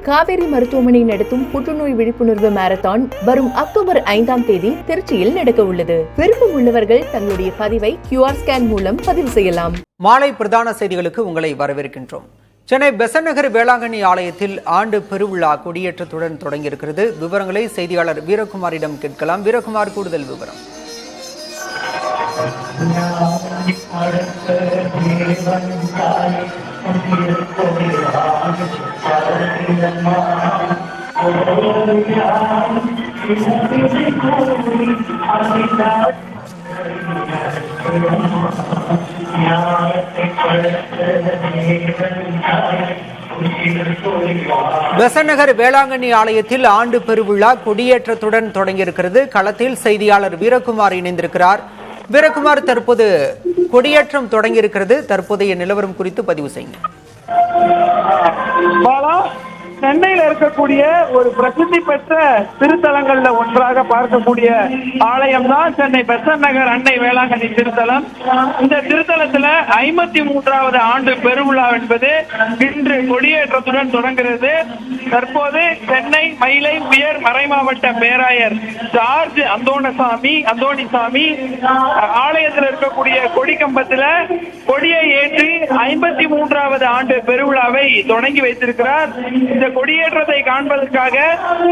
காவேரி மருத்துவமனை நடத்தும் புற்றுநோய் விழிப்புணர்வு மாரத்தான் வரும் அக்டோபர் 5ஆம் தேதி திருச்சியில் நடக்க உள்ளது. விருப்பம் உள்ளவர்கள் தங்களுடைய பதிவை QR ஸ்கேன் மூலம் பதிவு செய்யலாம். மாலை பிரதான செய்திகளுக்கு உங்களை வரவேற்கின்றோம். சென்னை பெசன்ட் நகர் வேளாங்கண்ணி ஆலயத்தில் ஆண்டு பெருவிழா கொடியேற்றத்துடன் தொடங்கியிருக்கிறது. விவரங்களை செய்தியாளர் வீரகுமாரிடம் கேட்கலாம். வீரகுமார், கூடுதல் விவரம். பெசன்ட் நகர் வேளாங்கண்ணி ஆலயத்தில் ஆண்டு பெருவிழா கொடியேற்றத்துடன் தொடங்கியிருக்கிறது. களத்தில் செய்தியாளர் வீரகுமார் இணைந்திருக்கிறார். வீரகுமார், தற்போது கொடியேற்றம் தொடங்கியிருக்கிறது. தற்போதைய நிலவரம் குறித்து பதிவு செய்யுங்க. சென்னையில இருக்கக்கூடிய ஒரு பிரசித்தி பெற்ற திருத்தலங்கள்ல ஒன்றாக பார்க்கக்கூடிய ஆலயம் தான் சென்னை பெசன்ட் நகர் அன்னை வேளாங்கண்ணி திருத்தலம். இந்த திருத்தலத்துல 53வது ஆண்டு பெருவிழா என்பது இன்று கொடியேற்றத்துடன் தொடங்குகிறது. தற்போது சென்னை மயிலை உயர் மறைமாவட்ட பேராயர் ஜார்ஜ் அந்தோணிசாமி ஆலயத்தில் இருக்கக்கூடிய கொடிக்கம்பத்துல கொடியை ஏற்றி 53வது ஆண்டு பெருவிழாவை தொடங்கி வைத்திருக்கிறார். இந்த கொடியேற்றத்தை காண்பதற்காக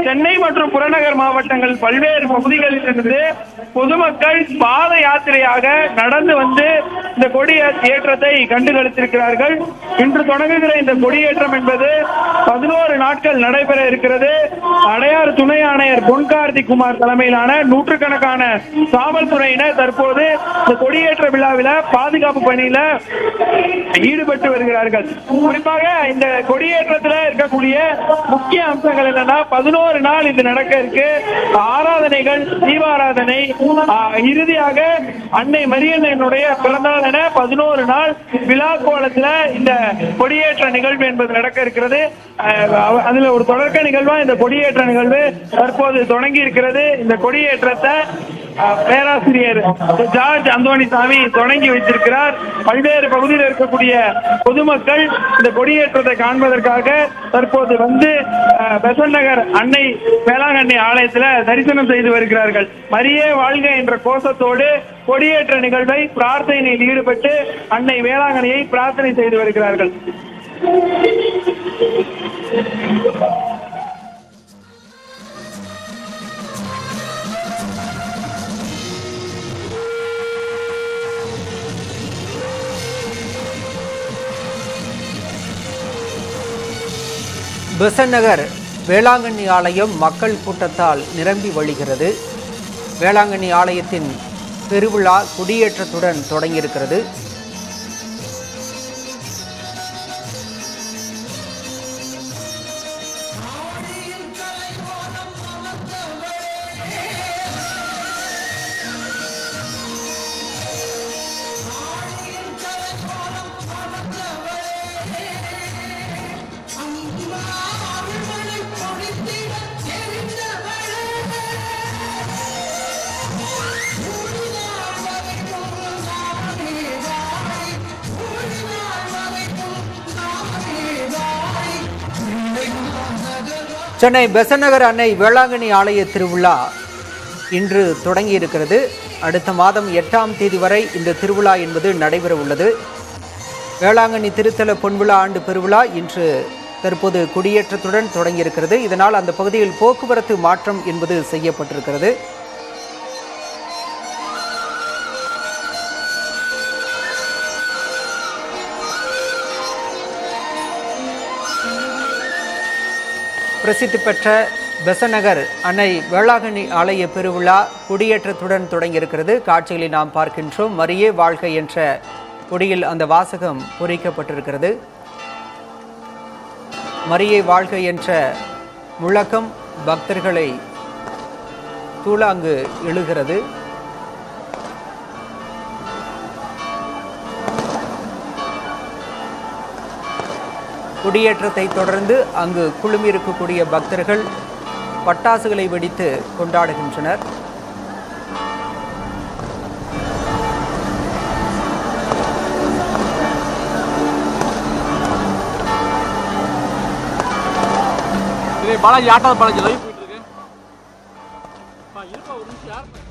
சென்னை மற்றும் புறநகர் மாவட்டங்கள் பல்வேறு பகுதிகளில் இருந்து பொதுமக்கள் பாத யாத்திரையாக நடந்து வந்து இந்த கொடியேற்றத்தை கண்டுகளித்திருக்கிறார்கள். இன்று தொடங்குகிற இந்த கொடியேற்றம் என்பது 11 நாட்கள் நடைபெற இருக்கிறது. அடையாறு துணை ஆணையர் பொன்கார்த்தி குமார் தலைமையிலான நூற்றுக்கணக்கான காவல்துறையினர் தற்போது இந்த கொடியேற்ற விழாவில பாதுகாப்பு பணியில ஈடுபட்டு வருகிறார்கள். குறிப்பாக இந்த கொடியேற்றத்தில் இருக்கக்கூடிய முக்கிய அம்சங்கள் என்னன்னா, 11 நாள் இது நடக்க இருக்கு. ஆராதனைகள், தீபாராதனை, இறுதியாக அன்னை மரியன்னையினுடைய பிறந்தநாள் என 11 நாள் விழா கோலத்துல இந்த கொடியேற்ற நிகழ்வு என்பது நடக்க இருக்கிறது. அதுல ஒரு தொடக்க நிகழ்வா இந்த கொடியேற்ற நிகழ்வு தற்போது தொடங்கி இருக்கிறது. இந்த கொடியேற்றத்தை பேராசிரியர் ஜார்ஜ் அந்தோணிசாமி தொடங்கி வைத்திருக்கிறார். பல்வேறு பகுதியில் இருக்கக்கூடிய பொதுமக்கள் இந்த கொடியேற்றத்தை காண்பதற்காக தற்போது வந்து பெசன்ட் நகர் அன்னை வேளாங்கண்ணி ஆலயத்தில் தரிசனம் செய்து வருகிறார்கள். மரியே வாழ்க என்ற கோஷத்தோடு கொடியேற்ற நிகழ்வை பிரார்த்தனையில் ஈடுபட்டு அன்னை வேளாங்கண்ணியை பிரார்த்தனை செய்து வருகிறார்கள். பெசன்ட் நகர் வேளாங்கண்ணி ஆலயம் மக்கள் கூட்டத்தால் நிரம்பி வழிகிறது. வேளாங்கண்ணி ஆலயத்தின் பெருவிழா கொடியேற்றத்துடன் தொடங்கியிருக்கிறது. சென்னை பெசன்ட் நகர் அன்னை வேளாங்கண்ணி ஆலய திருவிழா இன்று தொடங்கி இருக்கிறது. அடுத்த மாதம் 8ஆம் தேதி வரை இந்த திருவிழா என்பது நடைபெற உள்ளது. வேளாங்கண்ணி திருத்தல பொன்விழா ஆண்டு பெருவிழா இன்று தற்போது கொடியேற்றத்துடன் தொடங்கியிருக்கிறது. இதனால் அந்த பகுதியில் போக்குவரத்து மாற்றம் என்பது செய்யப்பட்டிருக்கிறது. பிரசித்தி பெற்ற பெசன்ட் நகர் அன்னை வேளாங்கண்ணி ஆலய பெருவிழா கொடியேற்றத்துடன் தொடங்கியிருக்கிறது. காட்சிகளை நாம் பார்க்கின்றோம். மரியே வாழ்க என்ற கொடியில் அந்த வாசகம் பொறிக்கப்பட்டிருக்கிறது. மரியே வாழ்க என்ற முழக்கம் பக்தர்களை தூளாங்கு எழுகிறது. கொடியேற்றத்தை தொடர்ந்து அங்கு குழுமியிருக்கக்கூடிய பக்தர்கள் பட்டாசுகளை வெடித்து கொண்டாடுகின்றனர். பாலாஜி ஆட்டாத பாலாஜி லைவ் போயிட்டு இருக்கு. இருப்பா ஒரு நிமிஷம் யார்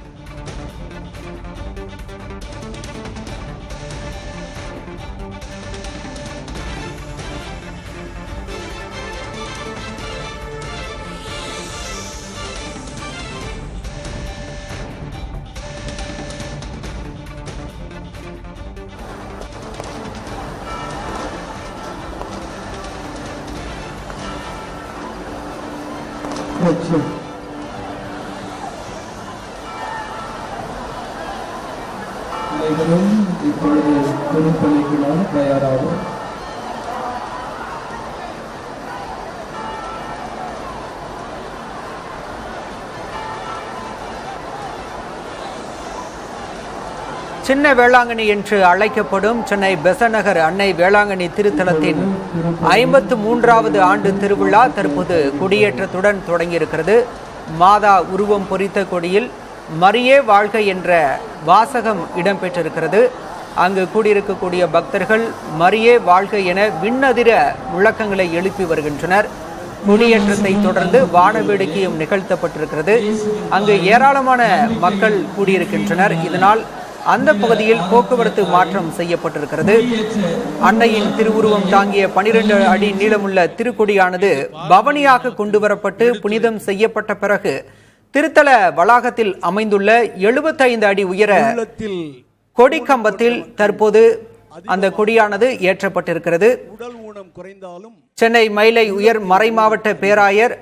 அனைவரும் இப்பொழுது திருப்பலிக்குள்ளாக தயாராகும். சின்ன வேளாங்கண்ணி என்று அழைக்கப்படும் சென்னை பெசநகர் அன்னை வேளாங்கண்ணி திருத்தலத்தின் 53வது ஆண்டு திருவிழா தற்போது கொடியேற்றத்துடன் தொடங்கியிருக்கிறது. மாதா உருவம் பொறித்த கொடியில் மரியே வாழ்க என்ற வாசகம் இடம்பெற்றிருக்கிறது. அங்கு கூடியிருக்கக்கூடிய பக்தர்கள் மரியே வாழ்க என விண்ணதிர முழக்கங்களை எழுப்பி வருகின்றனர். கொடியேற்றத்தை தொடர்ந்து வான வேடிக்கையும் நிகழ்த்தப்பட்டிருக்கிறது. அங்கு ஏராளமான மக்கள் கூடியிருக்கின்றனர். இதனால் அந்த பகுதியில் போக்குவரத்து மாற்றம் செய்யப்பட்டிருக்கிறது. அன்னையின் திருவுருவம் தாங்கிய 12 அடி நீளமுள்ள திருக்கொடியானது பவனியாக கொண்டு வரப்பட்டு புனிதம் செய்யப்பட்ட பிறகு திருத்தல வளாகத்தில் அமைந்துள்ள 75 அடி உயர கொடி கம்பத்தில் தற்போது அந்த கொடியானது ஏற்றப்பட்டிருக்கிறது. சென்னை மயிலை உயர் மறைமாவட்ட பேராயர்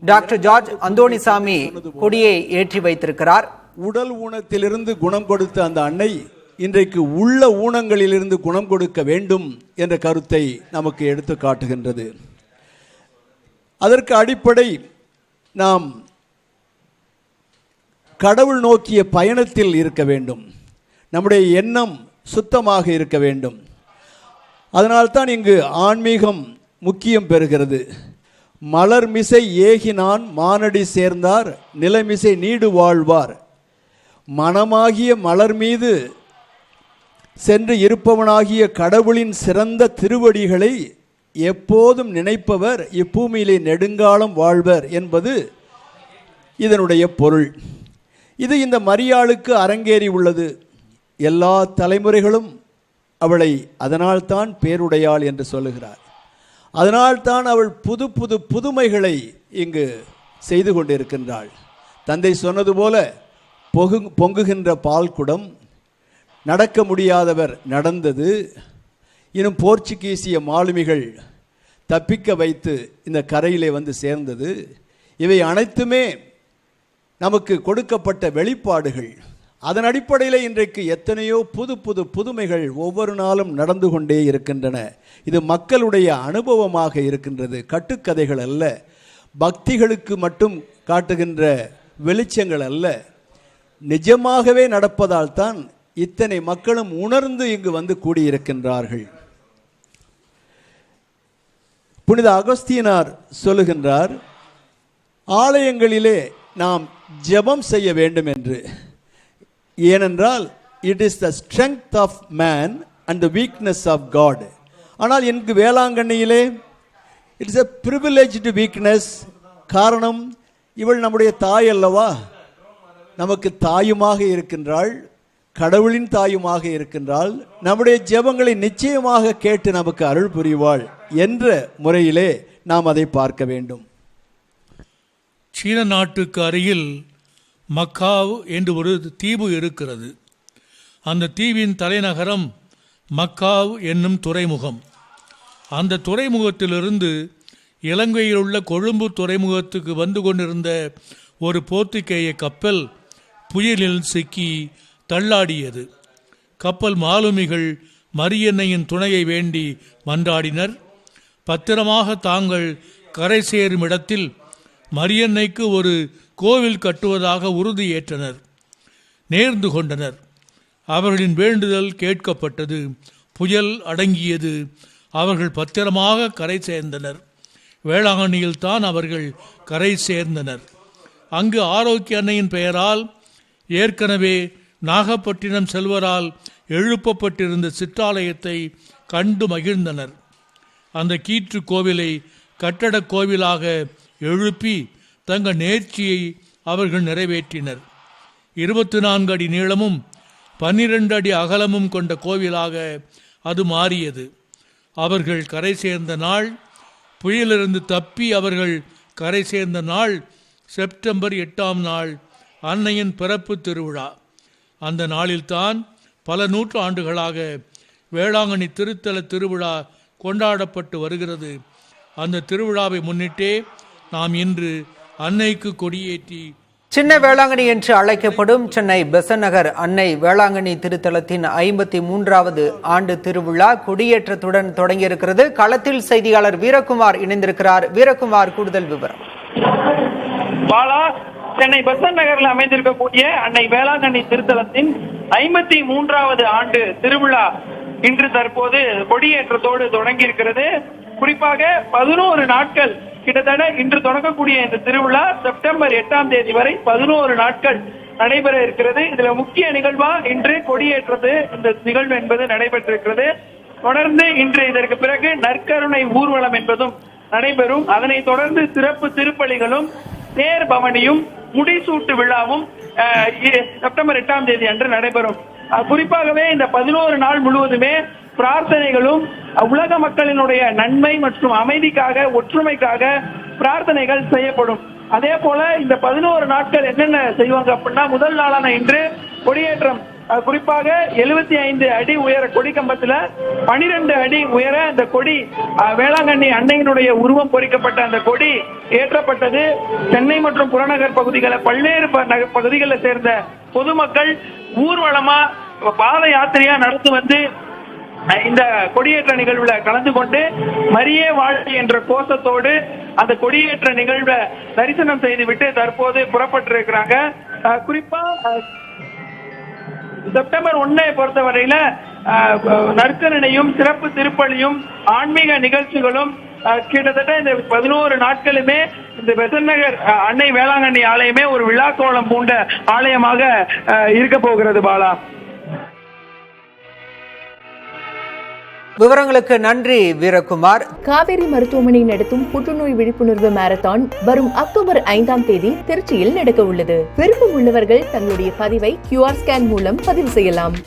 டாக்டர் ஜார்ஜ் அந்தோணிசாமி கொடியை ஏற்றி வைத்திருக்கிறார். உடல் ஊனத்திலிருந்து குணம் கொடுத்த அந்த அன்னை இன்றைக்கு உள்ள ஊனங்களிலிருந்து குணம் கொடுக்க வேண்டும் என்ற கருத்தை நமக்கு எடுத்து காட்டுகின்றது. அதற்கு அடிப்படை நாம் கடவுள் நோக்கிய பயணத்தில் இருக்க வேண்டும். நம்முடைய எண்ணம் சுத்தமாக இருக்க வேண்டும். அதனால்தான் இங்கு ஆன்மீகம் முக்கியம் பெறுகிறது. மலர்மிசை ஏகினான் மானடி சேர்ந்தார் நிலமிசை நீடு வாழ்வார். மனமாகிய மலர் மீது சென்று இருப்பவனாகிய கடவுளின் சிறந்த திருவடிகளை எப்போதும் நினைப்பவர் இப்பூமியிலே நெடுங்காலம் வாழ்வர் என்பது இதனுடைய பொருள். இது இந்த மரியாளுக்கு அரங்கேறி உள்ளது. எல்லா தலைமுறைகளும் அவளை அதனால்தான் பேருடையாள் என்று சொல்லுகிறார். அதனால்தான் அவள் புது புது புதுமைகளை இங்கு செய்து கொண்டிருக்கின்றாள். தந்தை சொன்னது போல பொங்குகின்ற பால் குடம், நடக்க முடியாதவர் நடந்தது, இன்னும் போர்ச்சுகீசிய மாலுமிகள் தப்பிக்க வைத்து இந்த கரையிலே வந்து சேர்ந்தது, இவை அனைத்துமே நமக்கு கொடுக்கப்பட்ட வெளிப்பாடுகள். அதன் அடிப்படையில் இன்றைக்கு எத்தனையோ புது புது புதுமைகள் ஒவ்வொரு நாளும் நடந்து கொண்டே இருக்கின்றன. இது மக்களுடைய அனுபவமாக இருக்கின்றது. கட்டுக்கதைகள் அல்ல, பக்திகளுக்கு மட்டும் காட்டுகின்ற வெளிச்சங்கள் அல்ல, நிஜமாகவே நடப்பதால் தான் இத்தனை மக்களும் உணர்ந்து இங்கு வந்து கூடியிருக்கின்றார்கள். புனித அகஸ்தீனார் சொல்லுகின்றார், ஆலயங்களிலே நாம் ஜெபம் செய்ய வேண்டும் என்று. ஏனென்றால் it is the strength of man and the weakness of God. ஆனால் இங்கு வேளாங்கண்ணியிலே இட்ஸ் எ ப்ரிவிலேஜ்டு வீக்னஸ். காரணம், இவள் நம்முடைய தாய் அல்லவா, நமக்கு தாயுமாக இருக்கின்றாள், கடவுளின் தாயுமாக இருக்கின்றாள், நம்முடைய ஜெபங்களை நிச்சயமாக கேட்டு நமக்கு அருள் புரிவாள் என்ற முறையிலே நாம் அதை பார்க்க வேண்டும். சீன நாட்டுக்கு அருகில் மக்காவ் என்று ஒரு தீவு இருக்கிறது. அந்த தீவின் தலைநகரம் மக்காவ் என்னும் துறைமுகம். அந்த துறைமுகத்திலிருந்து இலங்கையில் உள்ள கொழும்பு துறைமுகத்துக்கு வந்து கொண்டிருந்த ஒரு போர்த்துகேய கப்பல் புயலில் சிக்கி தள்ளாடியது. கப்பல் மாலுமிகள் மரியன்னையின் துணையை வேண்டி மன்றாடினர். பத்திரமாக தாங்கள் கரை சேரும் இடத்தில் மரியன்னைக்கு ஒரு கோவில் கட்டுவதாக உறுதியேற்றனர். நேர்ந்து கொண்டனர். அவர்களின் வேண்டுதல் கேட்கப்பட்டது. புயல் அடங்கியது. அவர்கள் பத்திரமாக கரை சேர்ந்தனர். வேளாங்கண்ணியில் தான் அவர்கள் கரை சேர்ந்தனர். அங்கு ஆரோக்கிய அன்னையின் பெயரால் ஏற்கனவே நாகப்பட்டினம் செல்வரால் எழுப்பப்பட்டிருந்த சிற்றாலயத்தை கண்டு மகிழ்ந்தனர். அந்த கீற்று கோவிலை கட்டட கோவிலாக எழுப்பி தங்கள் நேர்ச்சியை அவர்கள் நிறைவேற்றினர். 24 அடி நீளமும் 12 அடி அகலமும் கொண்ட கோவிலாக அது மாறியது. அவர்கள் கரை சேர்ந்த நாள், புயலிருந்து தப்பி அவர்கள் கரை சேர்ந்த நாள் செப்டம்பர் 8ஆம் நாள், அன்னையின் பிறப்பு திருவிழா. அந்த நாளில்தான் பல நூற்றாண்டுகளாக வேளாங்கண்ணி திருத்தல திருவிழா கொண்டாடப்பட்டு வருகிறது. அந்த திருவிழாவை முன்னிட்டே நாம் இன்று அன்னைக்கு கொடியேற்றி சின்ன வேளாங்கண்ணி என்று அழைக்கப்படும் சென்னை பெசன்ட் நகர் அன்னை வேளாங்கண்ணி திருத்தலத்தின் 53வது ஆண்டு திருவிழா கொடியேற்றத்துடன் தொடங்கியிருக்கிறது. களத்தில் செய்தியாளர் வீரகுமார் இணைந்திருக்கிறார். வீரகுமார், கூடுதல் விவரம். பாலா, சென்னை பெசன்ட் நகரில் அமைந்திருக்கக்கூடிய அன்னை வேளாங்கண்ணி திருத்தலத்தின் 53வது ஆண்டு திருவிழா இன்று தற்போது கொடியேற்றத்தோடு தொடங்கி இருக்கிறது. குறிப்பாக 11 நாட்கள் கிட்டத்தட்ட இன்று தொடங்கக்கூடிய இந்த திருவிழா செப்டம்பர் 8ஆம் தேதி வரை 11 நாட்கள் நடைபெற இருக்கிறது. இதுல முக்கிய நிகழ்வா இன்று கொடியேற்றது இந்த நிகழ்வு என்பது நடைபெற்றிருக்கிறது. தொடர்ந்து இன்று இதற்கு பிறகு நற்கருணை ஊர்வலம் என்பதும் நடைபெறும். அதனை தொடர்ந்து சிறப்பு திருப்பலிகளும் தேர் பவனியும் முடிசூட்டு விழாவும் செப்டம்பர் 8ஆம் தேதி அன்று நடைபெறும். குறிப்பாகவே இந்த 11 நாள் முழுவதுமே பிரார்த்தனைகளும் உலக மக்களினுடைய நன்மை மற்றும் அமைதிக்காக, ஒற்றுமைக்காக பிரார்த்தனைகள் செய்யப்படும். அதே போல இந்த 11 நாட்கள் என்னென்ன செய்வாங்க அப்படின்னா, முதல் நாளான இன்று கொடியேற்றம். குறிப்பாக 75 அடி உயர கொடி கம்பத்துல 12 அடி உயர அந்த கொடி, வேளாங்கண்ணி அன்னையினுடைய உருவம் பொறிக்கப்பட்ட அந்த கொடி ஏற்றப்பட்டது. சென்னை மற்றும் புறநகர் பகுதிகளை பல்வேறு பகுதிகளில் சேர்ந்த பொதுமக்கள் ஊர்வலமா பாத யாத்திரையா நடந்து வந்து இந்த கொடியேற்ற நிகழ்வுல கலந்து கொண்டு மரியே வாழ்த்து என்ற கோஷத்தோடு அந்த கொடியேற்ற நிகழ்வை தரிசனம் செய்துவிட்டு தற்போது புறப்பட்டிருக்கிறாங்க. குறிப்பா செப்டம்பர் 1 பொறுத்தவரையில நற்கருணையும் சிறப்பு திருப்பலியும் ஆன்மீக நிகழ்ச்சிகளும் கிட்டத்தட்ட இந்த 11 நாட்களுமே இந்த பெசன்ட் நகர் அன்னை வேளாங்கண்ணி ஆலயமே ஒரு விழா கோலம் பூண்ட ஆலயமாக இருக்க போகிறது. பாலா, விவரங்களுக்கு நன்றி வீரகுமார். காவேரி மருத்துவமனை நடத்தும் புற்றுநோய் விழிப்புணர்வு மாரத்தான் வரும் அக்டோபர் 5ஆம் தேதி திருச்சியில் நடக்க உள்ளது. விருப்பம் உள்ளவர்கள் தங்களுடைய பதிவை QR ஸ்கேன் மூலம் பதிவு செய்யலாம்.